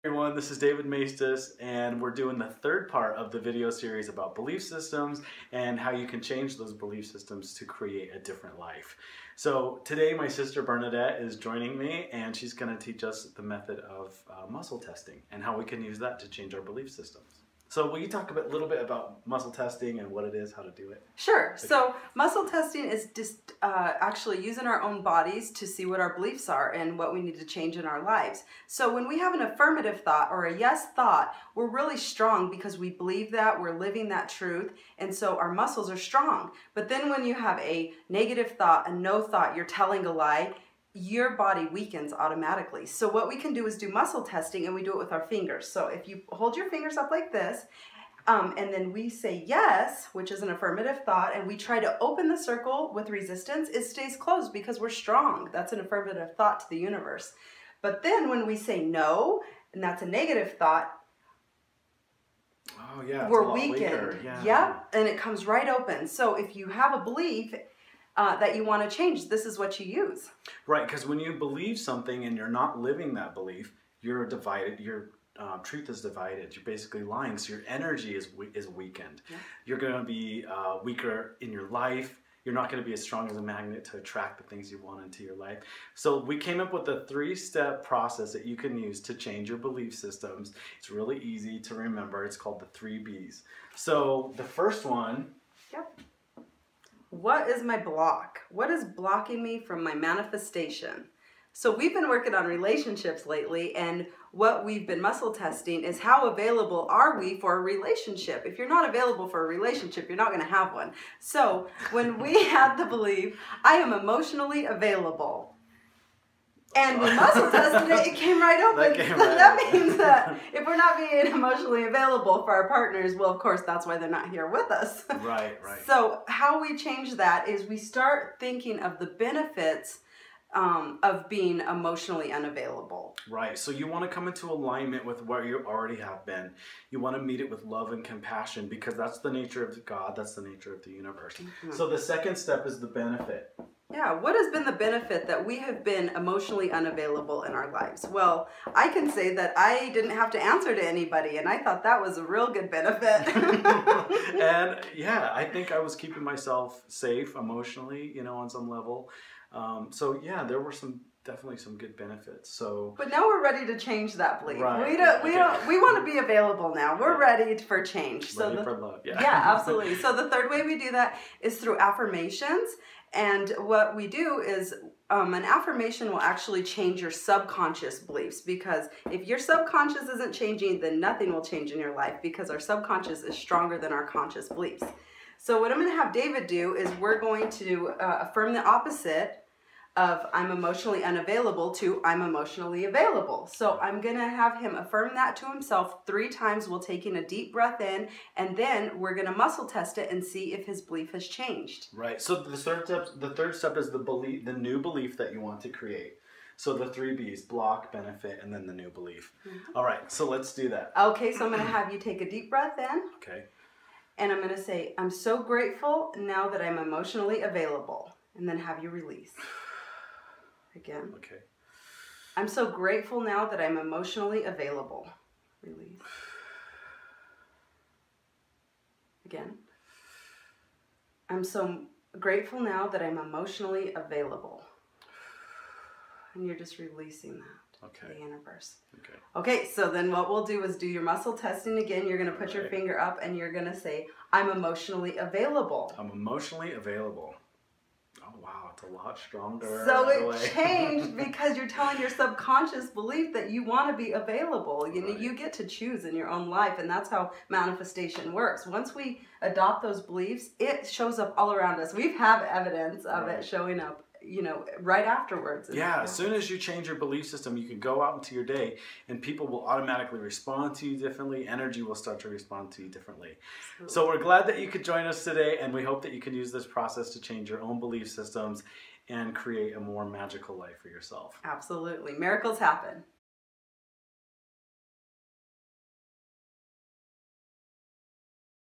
Everyone, this is David Maestas, and we're doing the third part of the video series about belief systems and how you can change those belief systems to create a different life. So today my sister Bernadette is joining me, and she's going to teach us the method of muscle testing and how we can use that to change our belief systems. So will you talk a little bit about muscle testing and what it is, how to do it? Sure. Okay. So muscle testing is just actually using our own bodies to see what our beliefs are and what we need to change in our lives. So when we have an affirmative thought or a yes thought, we're really strong because we believe that, we're living that truth, and so our muscles are strong. But then when you have a negative thought, a no thought, you're telling a lie, your body weakens automatically. So what we can do is do muscle testing, and we do it with our fingers. So if you hold your fingers up like this, and then we say yes, which is an affirmative thought, and we try to open the circle with resistance, it stays closed because we're strong. That's an affirmative thought to the universe. But then when we say no, and that's a negative thought, oh yeah, we're weakened. Yeah. Yep, and it comes right open. So if you have a belief that you want to change, this is what you use. Right, because when you believe something and you're not living that belief, you're divided. Your truth is divided. You're basically lying, so your energy is weakened. Yeah. You're going to be weaker in your life. You're not going to be as strong as a magnet to attract the things you want into your life. So we came up with a 3-step process that you can use to change your belief systems. It's really easy to remember. It's called the 3 B's. So the first one. Yep. What is my block? What is blocking me from my manifestation? So we've been working on relationships lately, and what we've been muscle testing is how available are we for a relationship? If you're not available for a relationship, you're not going to have one. So when we had the belief, I am emotionally available, and we muscle tested it, it came right open. That means that if we're not being emotionally available for our partners, well, of course, that's why they're not here with us. Right. So how we change that is we start thinking of the benefits of being emotionally unavailable. Right. So you want to come into alignment with where you already have been. You want to meet it with love and compassion because that's the nature of God. That's the nature of the universe. Mm-hmm. So the second step is the benefit. Yeah, what has been the benefit that we have been emotionally unavailable in our lives? Well, I can say that I didn't have to answer to anybody, and I thought that was a real good benefit. And yeah, I think I was keeping myself safe emotionally, on some level. So yeah, there were definitely some good benefits. So, but now we're ready to change that belief. Right. We want to be available now. We're ready for change. Ready for love. Yeah. Yeah, absolutely. So the third way we do that is through affirmations. And what we do is an affirmation will actually change your subconscious beliefs, because if your subconscious isn't changing, then nothing will change in your life, because our subconscious is stronger than our conscious beliefs. So what I'm going to have David do is we're going to affirm the opposite of I'm emotionally unavailable to I'm emotionally available. So I'm going to have him affirm that to himself 3 times while taking a deep breath in, and then we're going to muscle test it and see if his belief has changed. Right. So the third step is the new belief that you want to create. So the 3 B's: block, benefit, and then the new belief. Mm-hmm. All right. So let's do that. Okay. So I'm going to have you take a deep breath in. Okay. And I'm going to say, I'm so grateful now that I'm emotionally available. And then have you release. Again. Okay. I'm so grateful now that I'm emotionally available. Release. Again. I'm so grateful now that I'm emotionally available. And you're just releasing that. Okay. The universe. Okay. Okay, so then what we'll do is do your muscle testing again. You're going to put your finger up and you're going to say, I'm emotionally available. I'm emotionally available. Oh, wow, it's a lot stronger. So it changed because you're telling your subconscious belief that you want to be available. You get to choose in your own life, and that's how manifestation works. Once we adopt those beliefs, it shows up all around us. We've had evidence of it showing up, right afterwards. Yeah, as soon as you change your belief system, you can go out into your day and people will automatically respond to you differently. Energy will start to respond to you differently. Absolutely. So we're glad that you could join us today, and we hope that you can use this process to change your own belief systems and create a more magical life for yourself. Absolutely. Miracles happen.